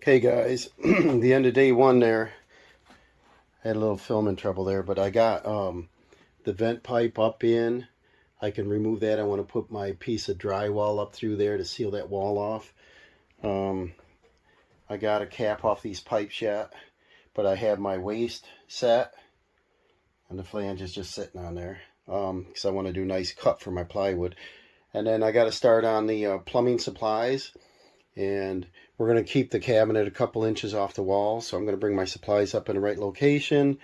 Okay guys, the end of day one there, I had a little filming trouble there, but I got the vent pipe up in. I can remove that. I want to put my piece of drywall up through there to seal that wall off. I got a cap off these pipes yet, but I have my waste set and the flange is just sitting on there because I want to do a nice cut for my plywood. And then I got to start on the plumbing supplies. And we're going to keep the cabinet a couple inches off the wall, so I'm going to bring my supplies up in the right location,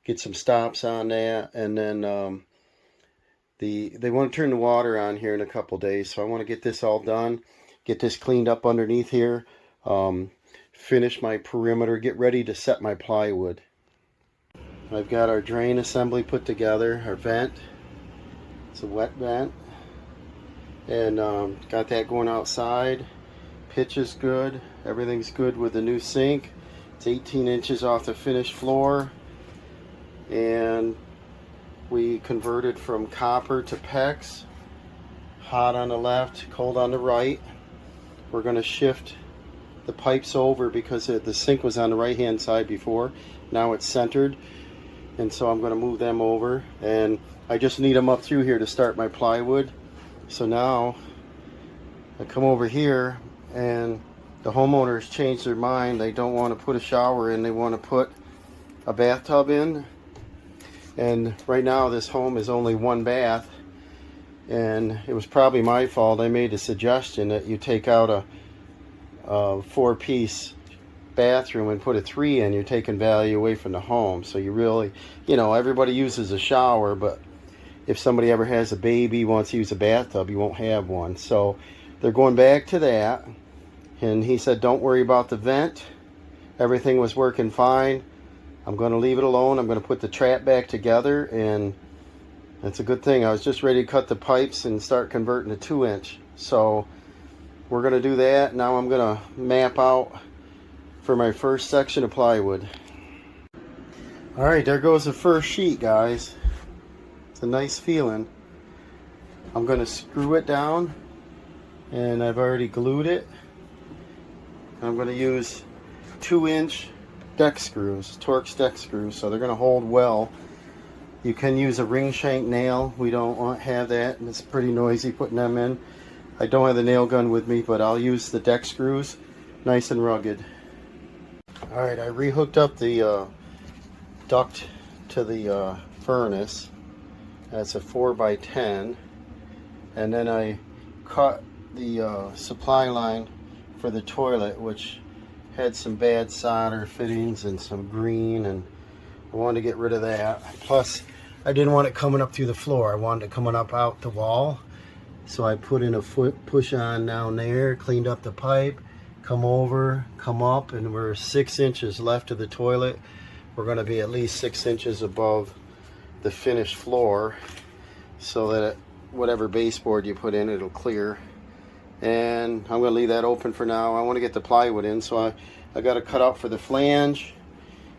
get some stops on that, and then they want to turn the water on here in a couple days, so I want to get this all done, get this cleaned up underneath here, finish my perimeter, get ready to set my plywood. I've got our drain assembly put together, our vent. It's a wet vent, and got that going outside. Pitch is good. Everything's good with the new sink. It's 18 inches off the finished floor. And we converted from copper to PEX. Hot on the left, cold on the right. We're going to shift the pipes over because the sink was on the right hand side before. Now it's centered. And so I'm going to move them over. And I just need them up through here to start my plywood. So now I come over here. And the homeowners changed their mind. They don't want to put a shower in. They want to put a bathtub in. And right now this home is only one bath. And it was probably my fault. I made a suggestion that you take out a 4-piece bathroom and put a 3 in. You're taking value away from the home. So you really, everybody uses a shower. But if somebody ever has a baby, wants to use a bathtub, you won't have one. So they're going back to that. And he said, don't worry about the vent. Everything was working fine. I'm going to leave it alone. I'm going to put the trap back together. And it's a good thing. I was just ready to cut the pipes and start converting to 2-inch. So we're going to do that. Now I'm going to map out for my first section of plywood. All right, there goes the first sheet, guys. It's a nice feeling. I'm going to screw it down. And I've already glued it. I'm going to use 2-inch deck screws, Torx deck screws, so they're going to hold well. You can use a ring shank nail. We don't have that, and it's pretty noisy putting them in. I don't have the nail gun with me, but I'll use the deck screws, nice and rugged. Alright, I rehooked up the duct to the furnace. That's a 4x10, and then I cut the supply line for the toilet, which had some bad solder fittings and some green, and I wanted to get rid of that. Plus I didn't want it coming up through the floor. I wanted it coming up out the wall, so I put in a foot push on down there, cleaned up the pipe, come over, come up, and we're 6 inches left of the toilet. We're going to be at least 6 inches above the finished floor, so that whatever baseboard you put in, it'll clear. And I'm going to leave that open for now. I want to get the plywood in, so I got to cut out for the flange.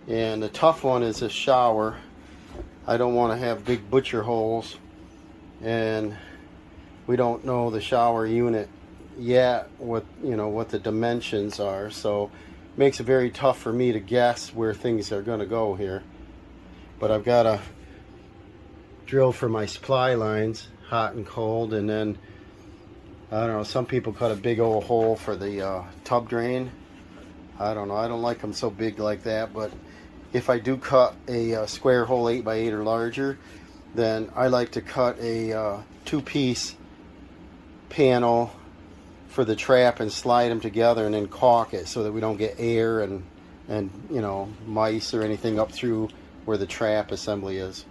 And the tough one is a shower. I don't want to have big butcher holes, and we don't know the shower unit yet, what the dimensions are, so it makes it very tough for me to guess where things are going to go here. But I've got to drill for my supply lines, hot and cold, and then I don't know, some people cut a big old hole for the tub drain. I don't know, I don't like them so big like that, but if I do cut a square hole 8x8 or larger, then I like to cut a 2-piece panel for the trap and slide them together and then caulk it so that we don't get air and mice or anything up through where the trap assembly is.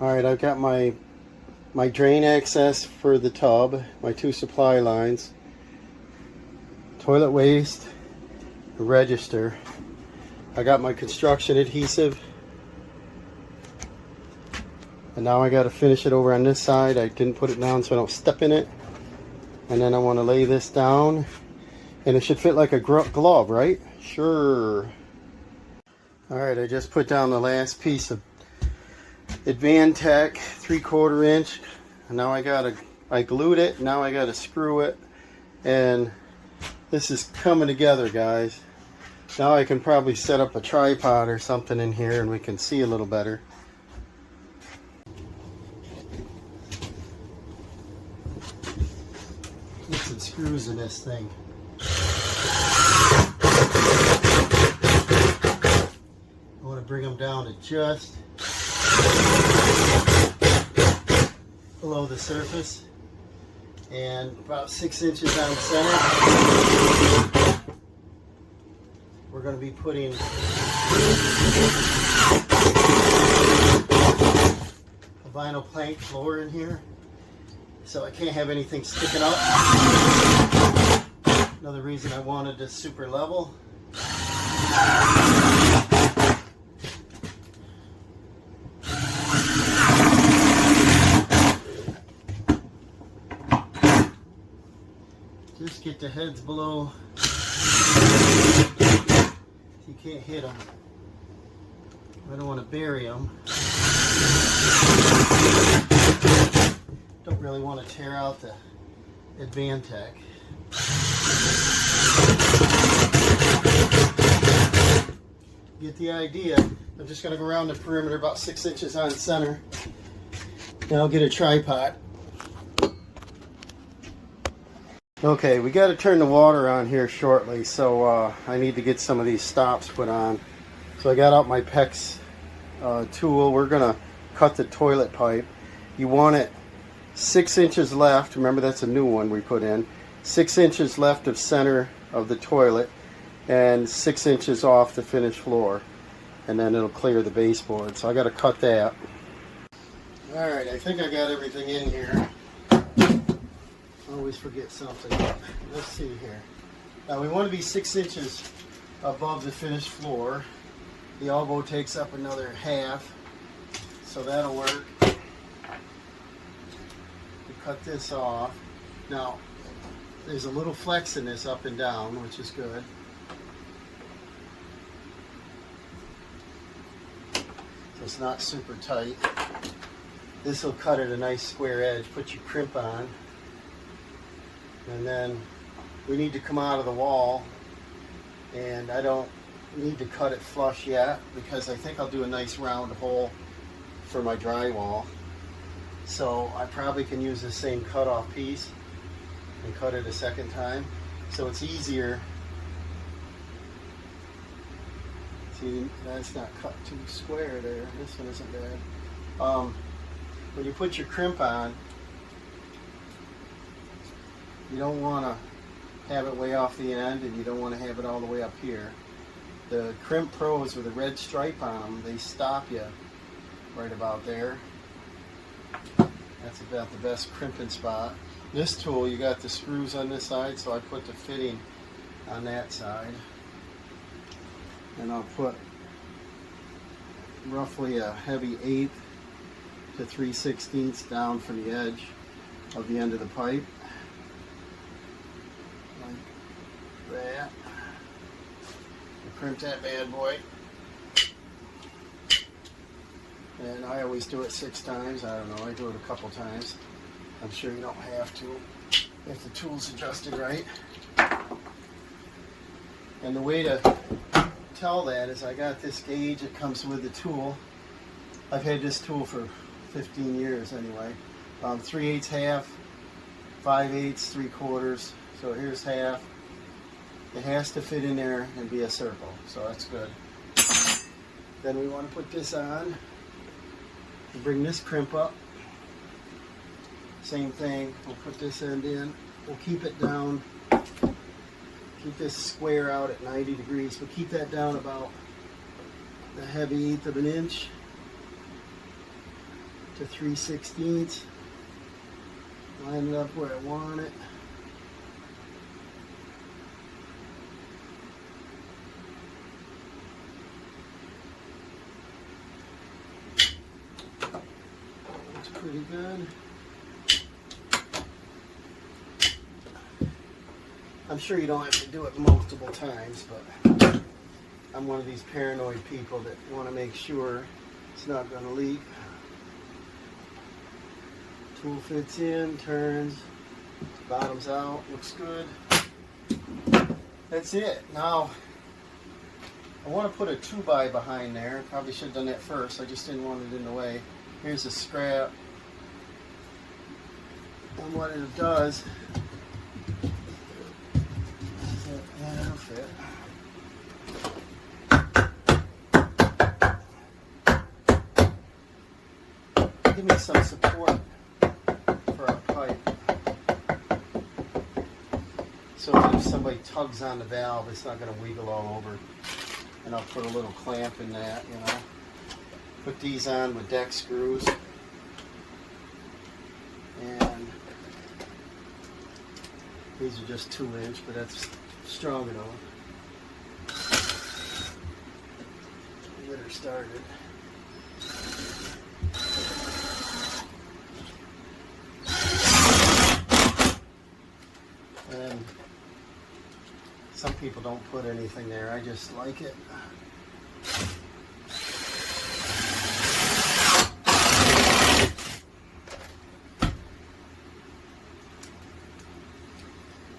Alright, I've got my drain access for the tub, my 2 supply lines, toilet waste, a register. I got my construction adhesive, and now I got to finish it over on this side. I didn't put it down so I don't step in it. And then I want to lay this down, and it should fit like a glove, right? Sure. Alright, I just put down the last piece of Advantech 3/4 inch, and now I glued it. Now I gotta screw it, and This is coming together, guys. Now I can probably set up a tripod or something in here and we can see a little better. Get some screws in this thing. I want to bring them down to just below the surface and about 6 inches on center. We're going to be putting a vinyl plank floor in here, so I can't have anything sticking up. Another reason I wanted this super level. Just get the heads below. You can't hit them. I don't want to bury them. Don't really want to tear out the Advantech. Get the idea. I'm just going to go around the perimeter about 6 inches on center. Now I'll get a tripod. Okay, we got to turn the water on here shortly, so I need to get some of these stops put on. So I got out my PEX tool. We're going to cut the toilet pipe. You want it 6 inches left. Remember, that's a new one we put in. 6 inches left of center of the toilet and 6 inches off the finished floor. And then it'll clear the baseboard. So I got to cut that. Alright, I think I got everything in here. Always forget something. Let's see here. Now we want to be 6 inches above the finished floor. The elbow takes up another half, so that'll work. We cut this off. Now there's a little flex in this up and down, which is good. So it's not super tight. This will cut at a nice square edge. Put your crimp on. And then we need to come out of the wall, and I don't need to cut it flush yet because I think I'll do a nice round hole for my drywall. So I probably can use the same cutoff piece and cut it a second time, so it's easier. See, that's not cut too square there. This one isn't bad. When you put your crimp on, you don't want to have it way off the end, and you don't want to have it all the way up here. The Crimp Pros with a red stripe on them, they stop you right about there. That's about the best crimping spot. This tool, you got the screws on this side, so I put the fitting on that side. And I'll put roughly a heavy 1/8 to 3/16 down from the edge of the end of the pipe. That. Crimp that bad boy. And I always do it 6 times. I don't know, I do it a couple times. I'm sure you don't have to if the tool's adjusted right. And the way to tell that is I got this gauge that comes with the tool. I've had this tool for 15 years anyway. 3/8 half, 5/8 3/4. So here's half. It has to fit in there and be a circle, so that's good. Then we want to put this on and bring this crimp up. Same thing, we'll put this end in. We'll keep it down, keep this square out at 90 degrees, but keep that down about the heavy 1/8 of an inch to 3/16. Line it up where I want it. Pretty good. I'm sure you don't have to do it multiple times, but I'm one of these paranoid people that want to make sure it's not going to leak. Tool fits in, turns, bottoms out, looks good. that's it. Now, I want to put a 2x behind there. Probably should have done that first. I just didn't want it in the way. Here's a scrap. And what it does, that'll fit. Give me some support for our pipe. So that if somebody tugs on the valve, it's not going to wiggle all over. And I'll put a little clamp in that, you know. Put these on with deck screws. And these are just 2-inch, but that's strong enough. Get her started. And some people don't put anything there. I just like it.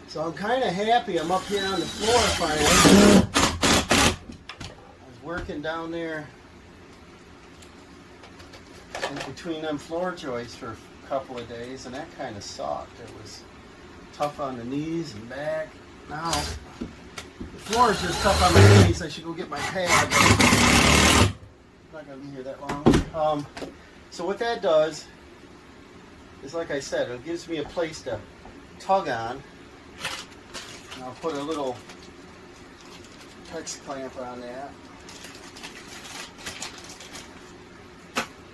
So I'm kind of happy I'm up here on the floor finally. I was working down there in between them floor joists for a couple of days, and that kind of sucked. It was tough on the knees and back. Now, the floor is just tough on my knees. I should go get my pad. I'm not going to be here that long. So what that does is, like I said, it gives me a place to tug on. And I'll put a little hex clamp on that.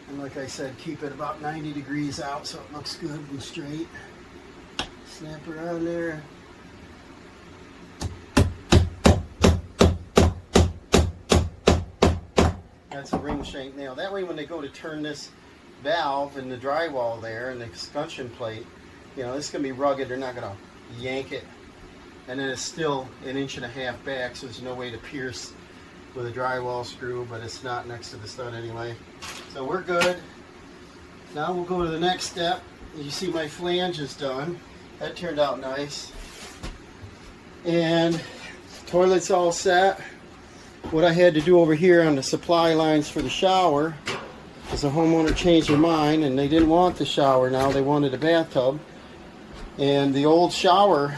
And like I said, keep it about 90 degrees out so it looks good and straight. Snap her on there. That's a ring shank nail. That way when they go to turn this valve and the drywall there and the escutcheon plate, you know, this is going to be rugged. They're not going to yank it. And then it's still 1.5 inches back, so there's no way to pierce with a drywall screw, but it's not next to the stud anyway. So we're good. Now we'll go to the next step. You see my flange is done. That turned out nice. And toilet's all set. What I had to do over here on the supply lines for the shower is the homeowner changed their mind and they didn't want the shower now, they wanted a bathtub. And the old shower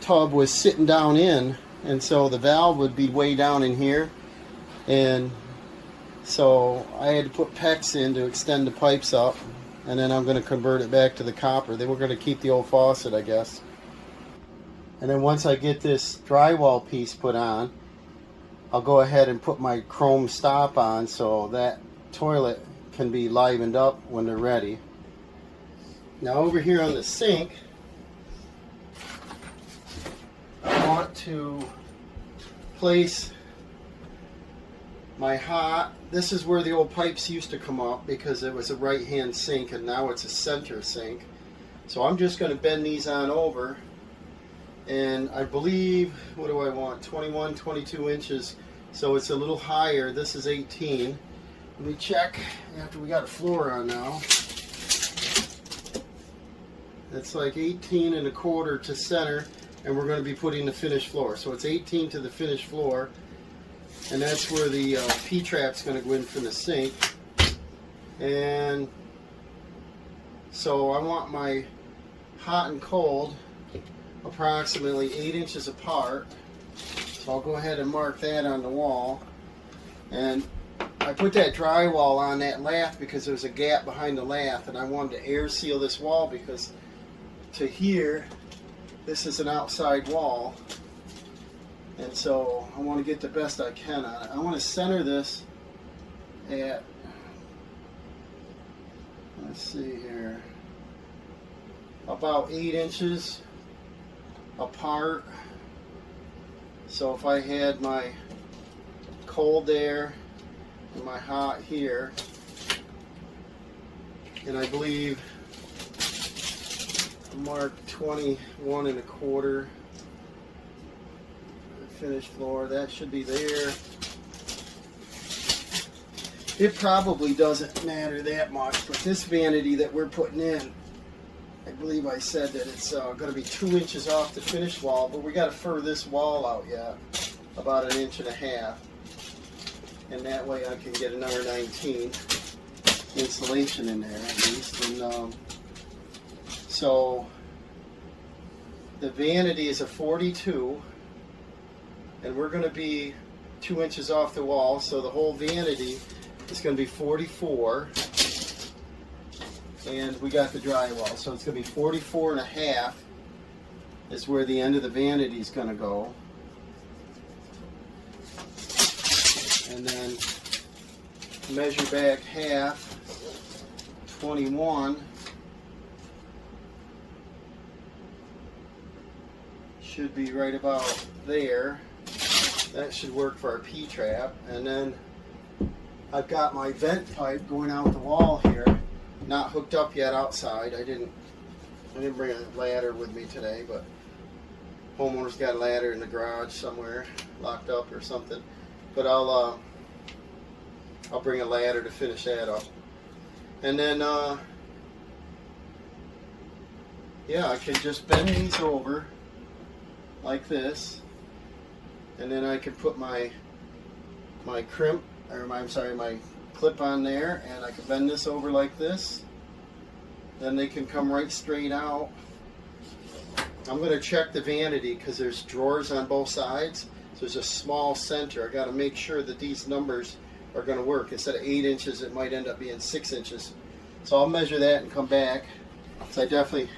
tub was sitting down in, and so the valve would be way down in here, and so I had to put PEX in to extend the pipes up, and then I'm going to convert it back to the copper. They were going to keep the old faucet, I guess. And then once I get this drywall piece put on, I'll go ahead and put my chrome stop on so that toilet can be livened up when they're ready. Now over here on the sink, I want to place my hot. This is where the old pipes used to come up because it was a right-hand sink and now it's a center sink. So I'm just going to bend these on over, and I believe, what do I want, 21, 22 inches, so it's a little higher. This is 18. Let me check after we got a floor on now. It's like 18 1/4 to center, and we're going to be putting the finished floor. So it's 18 to the finished floor, and that's where the P-trap's going to go in from the sink. And so I want my hot and cold approximately 8 inches apart. So I'll go ahead and mark that on the wall. And I put that drywall on that lath because there's a gap behind the lath, and I wanted to air seal this wall because to here, this is an outside wall, and so I want to get the best I can on it. I want to center this at, let's see here, about 8 inches apart. So if I had my cold there and my hot here, and I believe mark 21 1/4 finished floor, that should be there. It probably doesn't matter that much, but this vanity that we're putting in, I believe I said that it's going to be 2 inches off the finished wall, but we got to fur this wall out yet, about 1.5 inches. And that way I can get another 19 insulation in there at least. And so the vanity is a 42, and we're going to be 2 inches off the wall, so the whole vanity is going to be 44. And we got the drywall, so it's going to be 44.5 is where the end of the vanity is going to go. And then measure back half, 21. Should be right about there. That should work for our P-trap. And then I've got my vent pipe going out the wall here, not hooked up yet outside. I didn't bring a ladder with me today, but homeowner's got a ladder in the garage somewhere, locked up or something. But I'll bring a ladder to finish that up. And then yeah, I can just bend these over like this, and then I can put my crimp, or my clip on there, and I can bend this over like this. Then they can come right straight out. I'm going to check the vanity because there's drawers on both sides. So there's a small center. I got to make sure that these numbers are going to work. Instead of 8 inches, it might end up being 6 inches. So I'll measure that and come back. So I definitely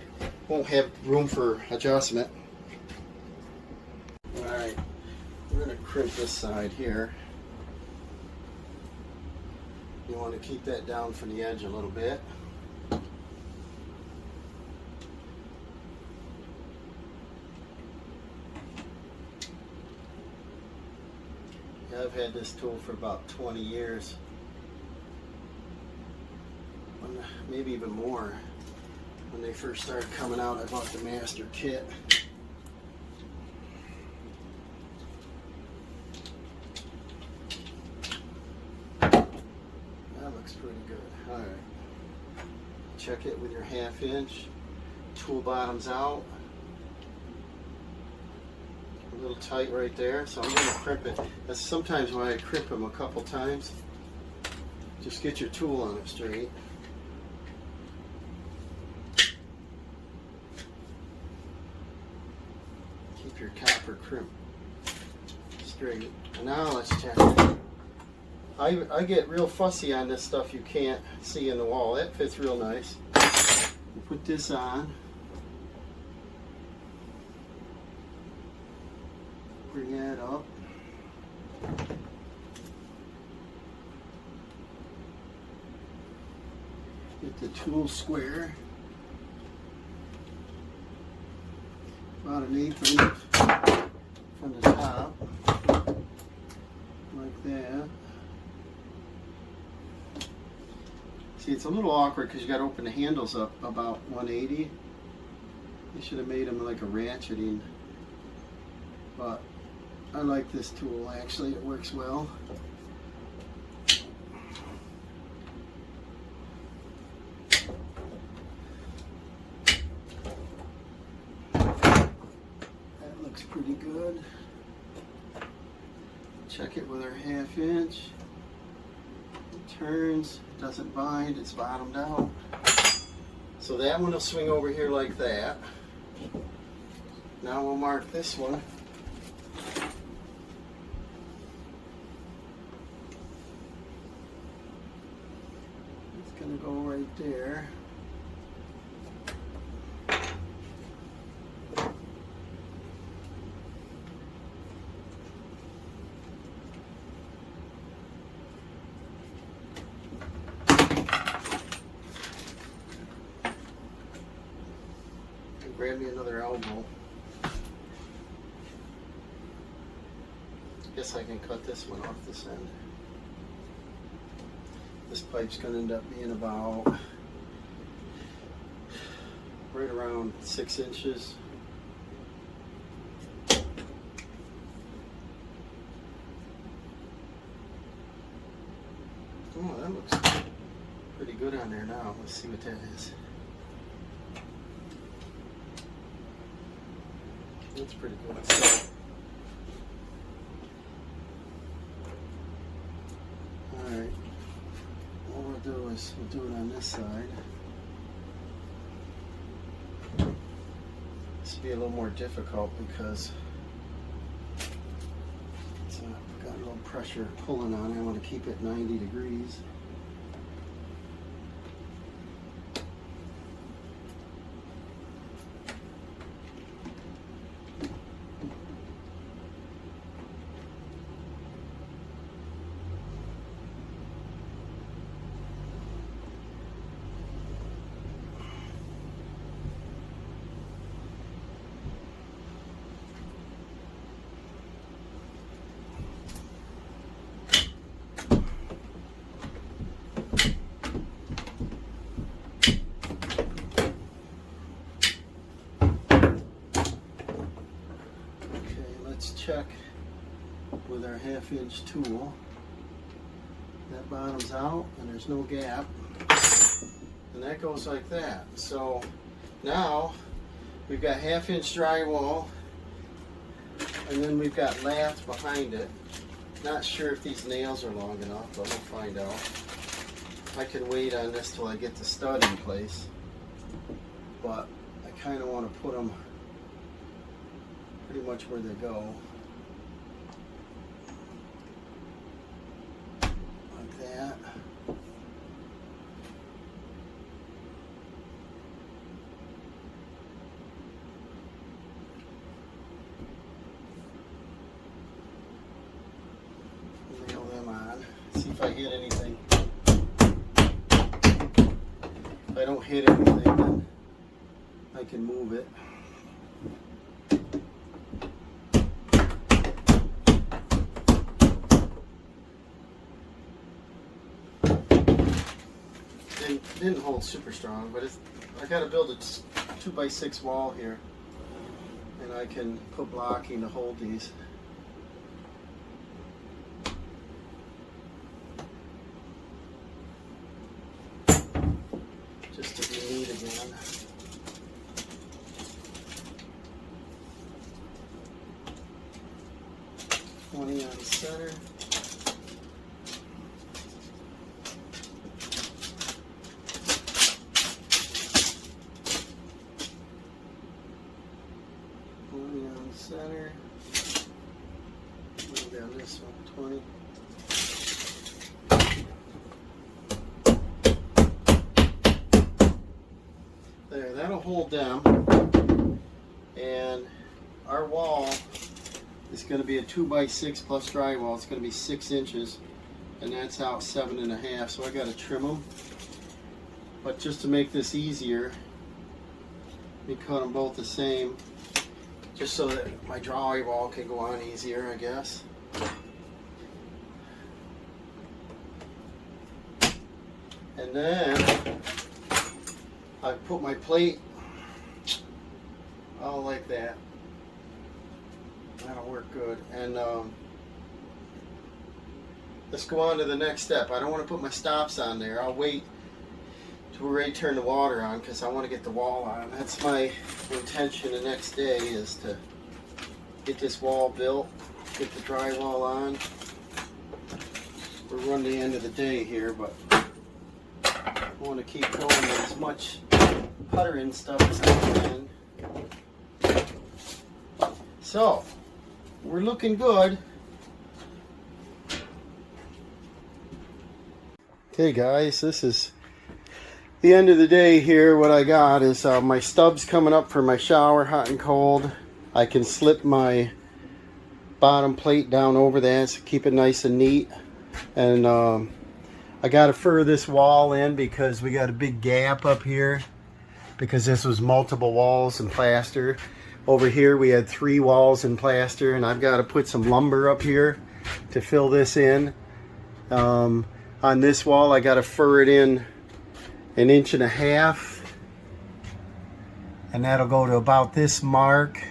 won't have room for adjustment. Alright, we're going to crimp this side here. You want to keep that down from the edge a little bit. I've had this tool for about 20 years, maybe even more. When they first started coming out, I bought the master kit. That looks pretty good. Alright. Check it with your 1/2 inch. Tool bottoms out. A little tight right there, so I'm going to crimp it. That's sometimes why I crimp them a couple times. Just get your tool on it straight. Keep your copper crimp straight. And now let's check it. I get real fussy on this stuff you can't see in the wall. That fits real nice. You put this on. Bring that up. Get the tool square. About 1/8 inch from the top. Like that. See, it's a little awkward because you got to open the handles up about 180. You should have made them like a ratcheting. But I like this tool, actually. It works well. That looks pretty good. Check it with our 1/2 inch. It turns, it doesn't bind, it's bottomed out. So that one will swing over here like that. Now we'll mark this one. Gonna go right there. And grab me another elbow. Guess I can cut this one off this end. This pipe's going to end up being about right around 6 inches. Oh, that looks pretty good on there now. Let's see what that is. That's pretty good. So, alright, what we'll do is we'll do it on this side. This will be a little more difficult because it's got a little pressure pulling on it. I want to keep it 90 degrees. Check with our 1/2-inch tool. That bottom's out and there's no gap, and that goes like that. So now we've got 1/2-inch drywall, and then we've got laths behind it. Not sure if these nails are long enough, but we'll find out. I can wait on this till I get the stud in place, but I kind of want to put them pretty much where they go. Like that. Nail them on. See if I hit anything. If I don't hit anything, then I can move it. Didn't hold super strong, but I got to build a 2x6 wall here, and I can put blocking to hold these. Just to be neat again. On the center. Center. Move down this one, 20. There, that'll hold them. And our wall is going to be a 2x6 plus drywall. It's going to be 6 inches, and that's out 7.5. So I got to trim them. But just to make this easier, we cut them both the same. Just so that my drywall can go on easier, I guess. And then I put my plate all like that. That'll work good. And let's go on to the next step. I don't want to put my stops on there. I'll wait till we're ready to turn the water on because I want to get the wall on. That's my intention the next day, is to get this wall built, get the drywall on. We're running the end of the day here, but I want to keep going with as much puttering stuff as I can. So, we're looking good. Okay guys, this is the end of the day here. What I got is my stubs coming up for my shower, hot and cold. I can slip my bottom plate down over that to keep it nice and neat. And I got to fur this wall in because we got a big gap up here because this was multiple walls and plaster. Over here we had 3 walls and plaster, and I've got to put some lumber up here to fill this in. On this wall I got to fur it in 1.5 inches, and that'll go to about this mark,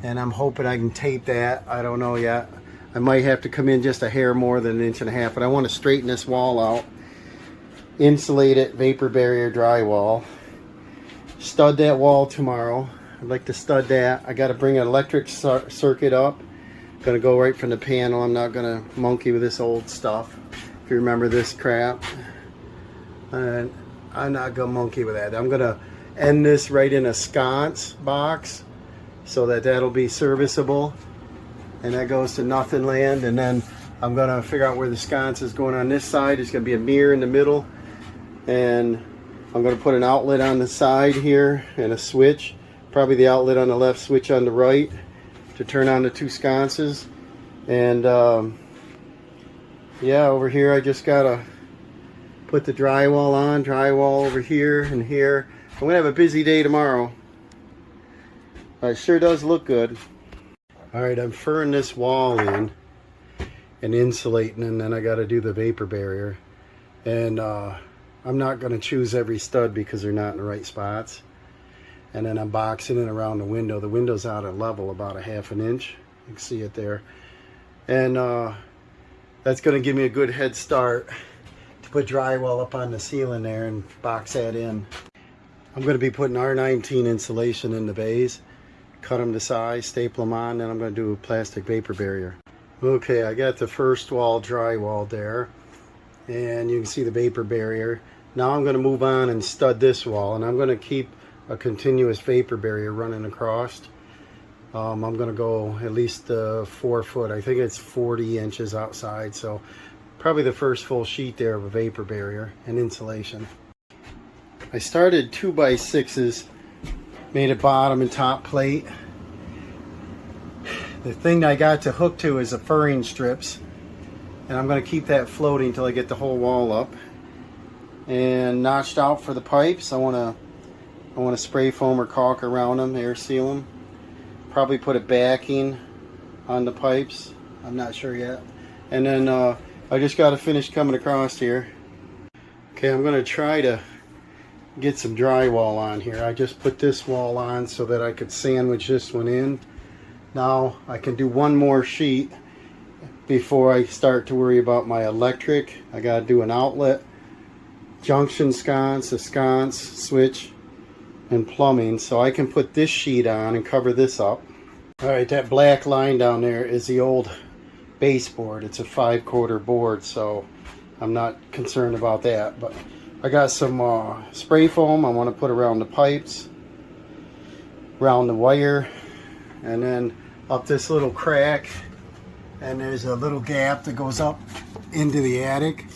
and I'm hoping I can tape that. I don't know yet. I might have to come in just a hair more than 1.5 inches, but I want to straighten this wall out, insulate it, vapor barrier drywall, stud that wall tomorrow. I'd like to stud that. I got to bring an electric circuit up. Gonna go right from the panel. I'm not gonna monkey with this old stuff. If you remember this crap, and I'm not gonna monkey with that. I'm gonna end this right in a sconce box so that that'll be serviceable, and that goes to nothing land. And then I'm gonna figure out where the sconce is going on this side. There's gonna be a mirror in the middle, and I'm gonna put an outlet on the side here and a switch, probably the outlet on the left, switch on the right, to turn on the two sconces. And yeah, over here I just gotta put the drywall on. Drywall over here and here. I'm gonna have a busy day tomorrow. It sure does look good. Alright, I'm furring this wall in and insulating, and then I gotta do the vapor barrier. And I'm not gonna choose every stud because they're not in the right spots. And then I'm boxing it around the window. The window's out of level about 1/2 inch. You can see it there. And that's going to give me a good head start to put drywall up on the ceiling there and box that in. I'm going to be putting R19 insulation in the bays. Cut them to size, staple them on, and I'm going to do a plastic vapor barrier. Okay, I got the first wall drywall there. And you can see the vapor barrier. Now I'm going to move on and stud this wall. And I'm going to keep a continuous vapor barrier running across. I'm going to go at least 4 foot. I think it's 40 inches outside, so probably the first full sheet there of a vapor barrier and insulation. I started 2x6s, made a bottom and top plate. The thing I got to hook to is the furring strips, and I'm going to keep that floating until I get the whole wall up. And notched out for the pipes, I want to spray foam or caulk around them, air seal them. Probably put a backing on the pipes. I'm not sure yet. And then I just got to finish coming across here. Okay, I'm going to try to get some drywall on here. I just put this wall on so that I could sandwich this one in. Now I can do one more sheet before I start to worry about my electric. I got to do an outlet, junction sconce, a sconce, switch, and plumbing, so I can put this sheet on and cover this up. Alright, that black line down there is the old baseboard. It's a 5/4 board, so I'm not concerned about that. But I got some spray foam I want to put around the pipes, around the wire, and then up this little crack, and there's a little gap that goes up into the attic.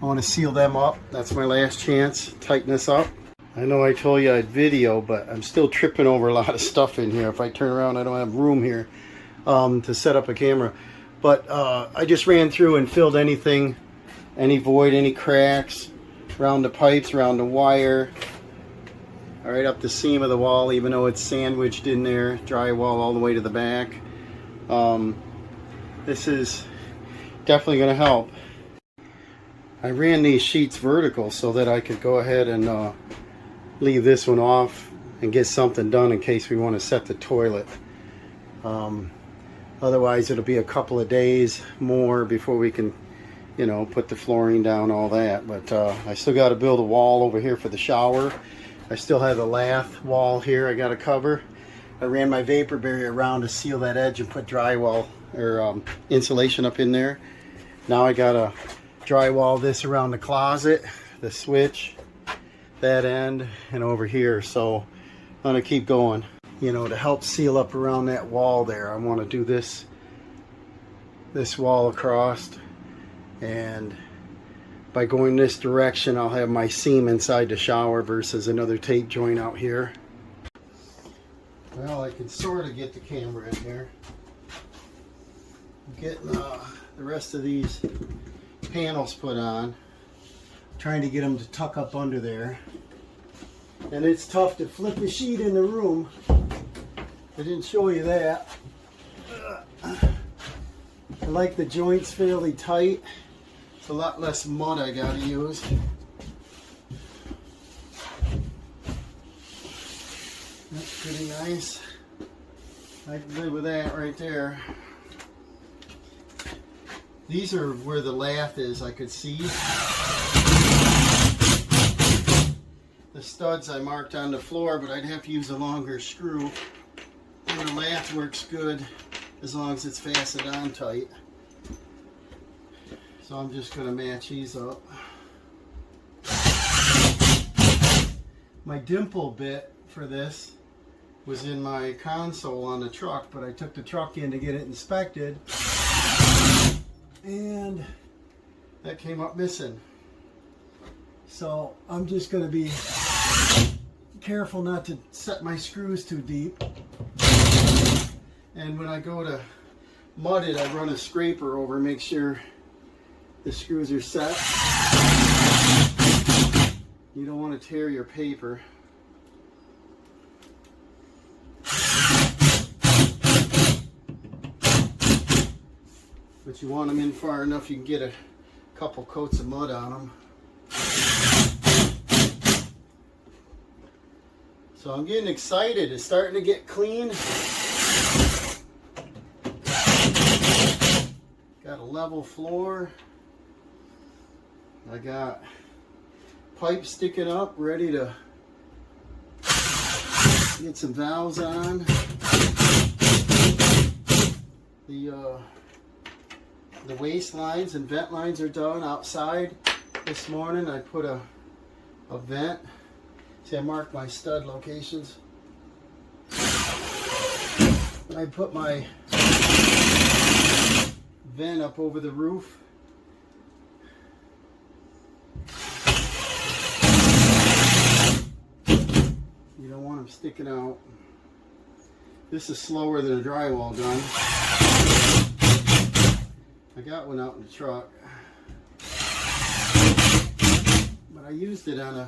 I want to seal them up. That's my last chance. Tighten this up. I know I told you I'd video, but I'm still tripping over a lot of stuff in here. If I turn around, I don't have room here to set up a camera. But I just ran through and filled anything, any void, any cracks, around the pipes, around the wire, all right up the seam of the wall, even though it's sandwiched in there, drywall all the way to the back. This is definitely going to help. I ran these sheets vertical so that I could go ahead and leave this one off and get something done in case we want to set the toilet. Otherwise it'll be a couple of days more before we can, you know, put the flooring down, all that. But I still got to build a wall over here for the shower. I still have the lath wall here I got to cover. I ran my vapor barrier around to seal that edge and put drywall or insulation up in there. Now I got to drywall this around the closet, the switch, that end, and over here. So I'm going to keep going. You know, to help seal up around that wall there, I want to do this wall across, and by going this direction I'll have my seam inside the shower versus another tape joint out here. Well, I can sort of get the camera in here. I'm getting the rest of these panels put on, trying to get them to tuck up under there. And it's tough to flip a sheet in the room. I didn't show you that. I like the joints fairly tight. It's a lot less mud I gotta use. That's pretty nice. I can live with that right there. These are where the lath is, I could see. The the studs I marked on the floor, but I'd have to use a longer screw. And the lath works good as long as it's fastened on tight. So I'm just going to match these up. My dimple bit for this was in my console on the truck, but I took the truck in to get it inspected, and that came up missing. So I'm just going to be careful not to set my screws too deep. And when I go to mud it, I run a scraper over, make sure the screws are set. You don't want to tear your paper. But you want them in far enough you can get a couple coats of mud on them. So I'm getting excited. It's starting to get clean. Got a level floor. I got pipe sticking up, ready to get some valves on. The waste lines and vent lines are done outside. This morning I put a vent. See, I marked my stud locations. I put my vent up over the roof. You don't want them sticking out. This is slower than a drywall gun. I got one out in the truck, but I used it on a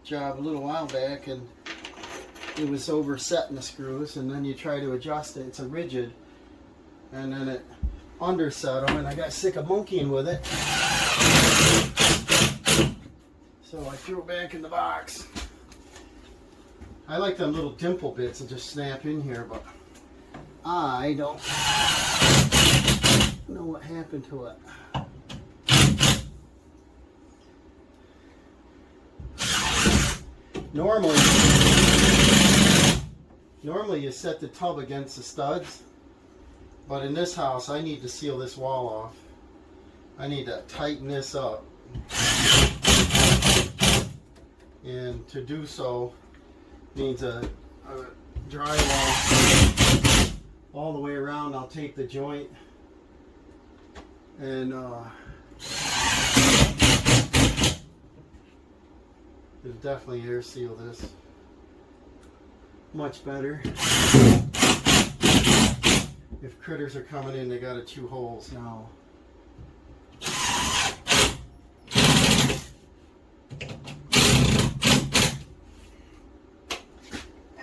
job a little while back, and it was oversetting the screws, and then you try to adjust it. It's a rigid, and then it underset them, and I got sick of monkeying with it, so I threw it back in the box. I like them little dimple bits that just snap in here, but I don't know what happened to it. Normally you set the tub against the studs, but in this house I need to seal this wall off. I need to tighten this up, and to do so means a drywall all the way around. I'll take the joint and it'll definitely air seal this much better. If critters are coming in, they gotta chew holes now.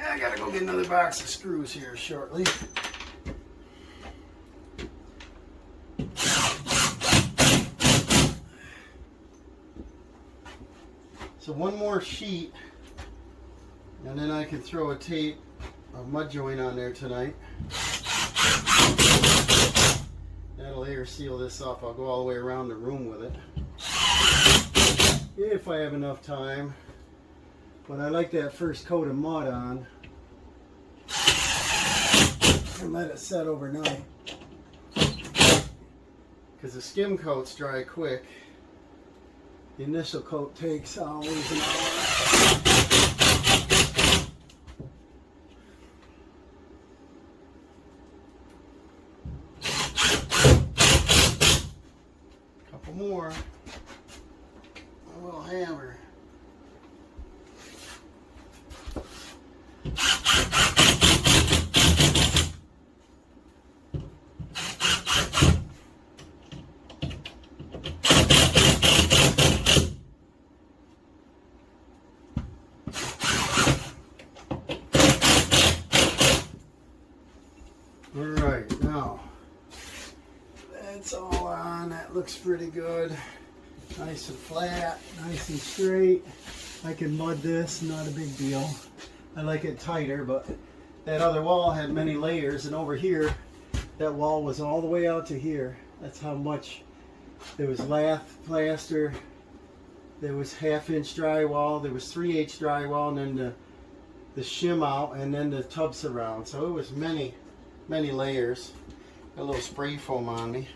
I gotta go get another box of screws here shortly. So one more sheet, and then I can throw a mud joint on there tonight. That'll air seal this up. I'll go all the way around the room with it, if I have enough time. But I like that first coat of mud on and let it set overnight, because the skim coats dry quick. The initial coat takes always an hour. Couple more. A little hammer. Alright, now that's all on. That looks pretty good. Nice and flat, nice and straight. I can mud this, not a big deal. I like it tighter, but that other wall had many layers, and over here, that wall was all the way out to here. That's how much there was lath, plaster, There was 1/2-inch drywall, there was 3/8 drywall, and then the shim out, and then the tub surround. So it was many layers. Got a little spray foam on me.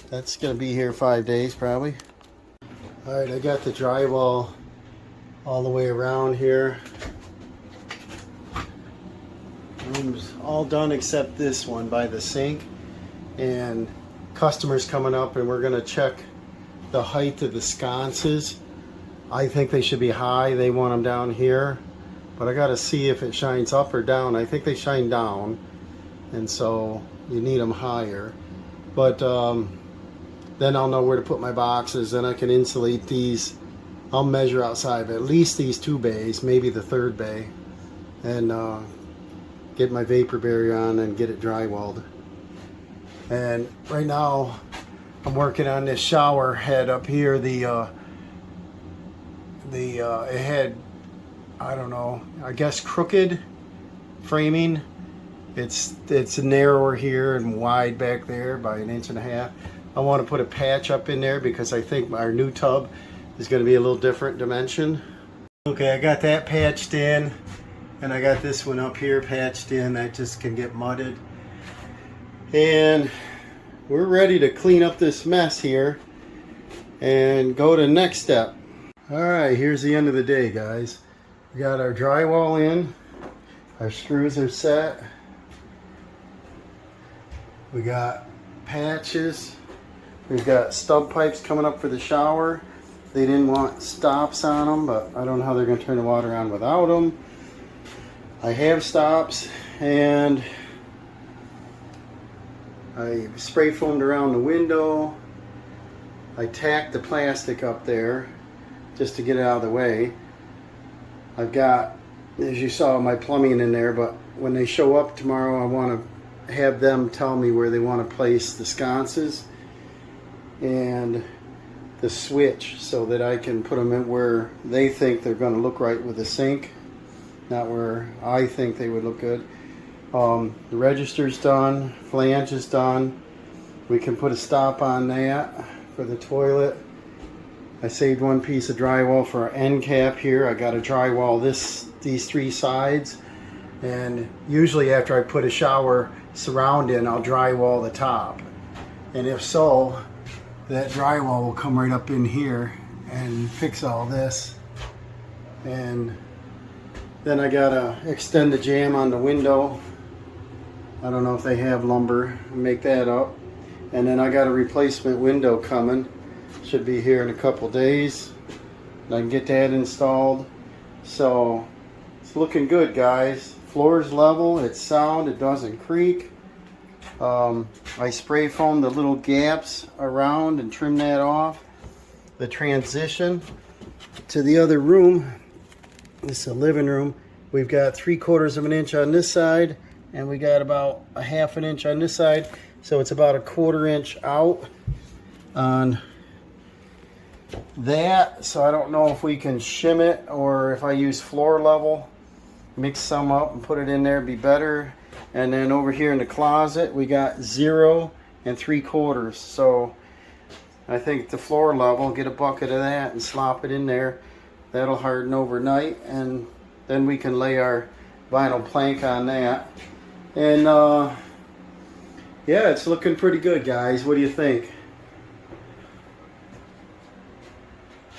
That's gonna be here 5 days probably. All right, I got the drywall all the way around here. Room's all done except this one by the sink, and customers coming up, and we're gonna check the height of the sconces. I think they should be high. They want them down here, but I gotta see if it shines up or down. I think they shine down, and so you need them higher. But then I'll know where to put my boxes. Then I can insulate these. I'll measure outside, but at least these 2 bays, maybe the 3rd bay, and get my vapor barrier on and get it drywalled. And right now I'm working on this shower head up here. It had, I don't know, I guess crooked framing. It's narrower here and wide back there by 1.5 inches. I want to put a patch up in there because I think our new tub is going to be a little different dimension. Okay, I got that patched in, and I got this one up here patched in. That just can get mudded. And we're ready to clean up this mess here and go to the next step. All right, here's the end of the day, guys. We got our drywall in. Our screws are set. We got patches. We've got stub pipes coming up for the shower. They didn't want stops on them, but I don't know how they're going to turn the water on without them. I have stops, and I spray foamed around the window. I tacked the plastic up there just to get it out of the way. I've got, as you saw, my plumbing in there, but when they show up tomorrow, I want to have them tell me where they want to place the sconces and the switch so that I can put them in where they think they're going to look right with the sink, not where I think they would look good. The register's done, flange is done. We can put a stop on that for the toilet. I saved one piece of drywall for our end cap here. I got to drywall these 3 sides, and usually after I put a shower surround in, I'll drywall the top. And if so, that drywall will come right up in here and fix all this. And then I gotta extend the jamb on the window. I don't know if they have lumber. Make that up. And then I got a replacement window coming. Should be here in a couple days. I can get that installed. So it's looking good, guys. Floor's level, it's sound, it doesn't creak. I spray foam the little gaps around and trim that off. The transition to the other room, this is a living room. We've got 3/4 inch on this side, and we got about 1/2 inch on this side. So it's about 1/4 inch out on that. So I don't know if we can shim it or if I use floor level, mix some up and put it in there, it'd be better. And then over here in the closet, we got 0 and 3/4. So I think the floor level, get a bucket of that and slop it in there. That'll harden overnight, and then we can lay our vinyl plank on that. And yeah, it's looking pretty good, guys. What do you think?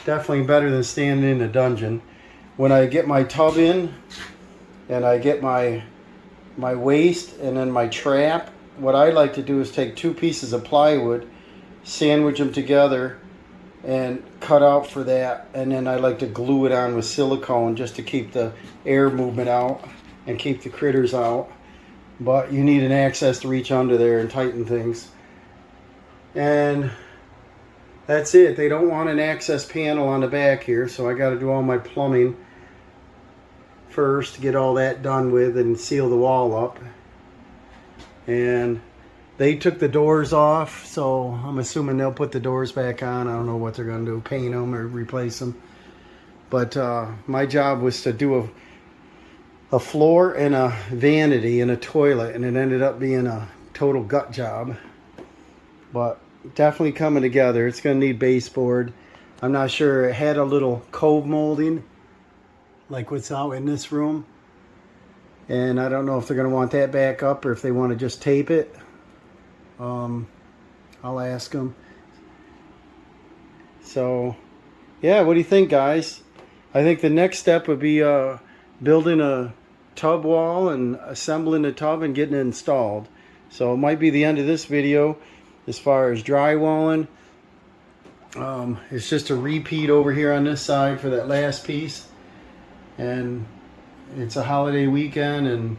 Definitely better than standing in a dungeon. When I get my tub in and I get my waste and then my trap, what I like to do is take 2 pieces of plywood, sandwich them together and cut out for that, and then I like to glue it on with silicone just to keep the air movement out and keep the critters out. But you need an access to reach under there and tighten things. And that's it. They don't want an access panel on the back here, so I got to do all my plumbing first, get all that done with and seal the wall up. And they took the doors off, so I'm assuming they'll put the doors back on. I don't know what they're going to do, paint them or replace them. But my job was to do a floor and a vanity and a toilet, and it ended up being a total gut job. But definitely coming together. It's going to need baseboard. I'm not sure. It had a little cove molding like what's out in this room, and I don't know if they're going to want that back up or if they want to just tape it. I'll ask them. So yeah, what do you think, guys? I think the next step would be building a tub wall and assembling the tub and getting it installed. So it might be the end of this video as far as drywalling. It's just a repeat over here on this side for that last piece, and it's a holiday weekend and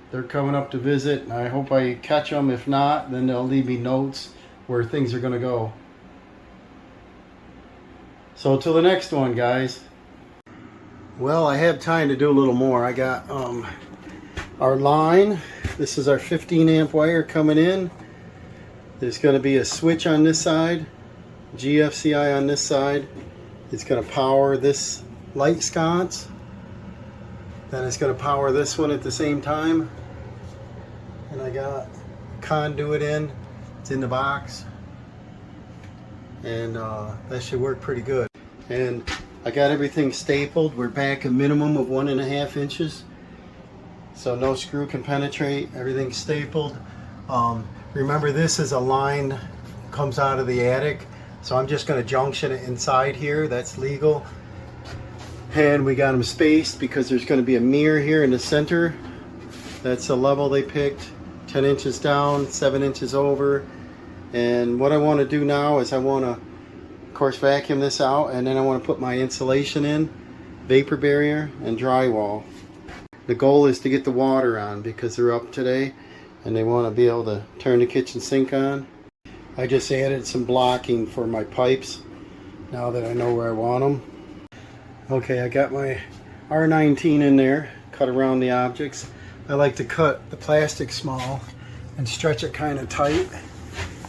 they're coming up to visit. I hope I catch them. If not, then they'll leave me notes where things are going to go. So till the next one, guys. Well, I have time to do a little more. I got our line. This is our 15 amp wire coming in. There's going to be a switch on this side, GFCI on this side. It's going to power this light sconce. Then it's going to power this one at the same time. And I got conduit in. It's in the box. And that should work pretty good. And I got everything stapled. We're back a minimum of 1.5 inches. So no screw can penetrate. Everything's stapled. Remember, this is a line comes out of the attic. So I'm just going to junction it inside here. That's legal. And we got them spaced because there's going to be a mirror here in the center. That's the level they picked. 10 inches down, 7 inches over. And what I want to do now is I want to, of course, vacuum this out, and then I want to put my insulation in, vapor barrier, and drywall. The goal is to get the water on because they're up today and they want to be able to turn the kitchen sink on. I just added some blocking for my pipes now that I know where I want them. Okay, I got my R19 in there, cut around the objects. I like to cut the plastic small and stretch it kind of tight.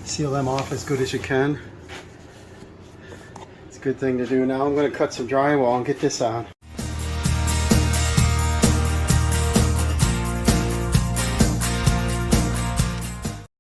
Seal them off as good as you can. It's a good thing to do. Now I'm going to cut some drywall and get this on.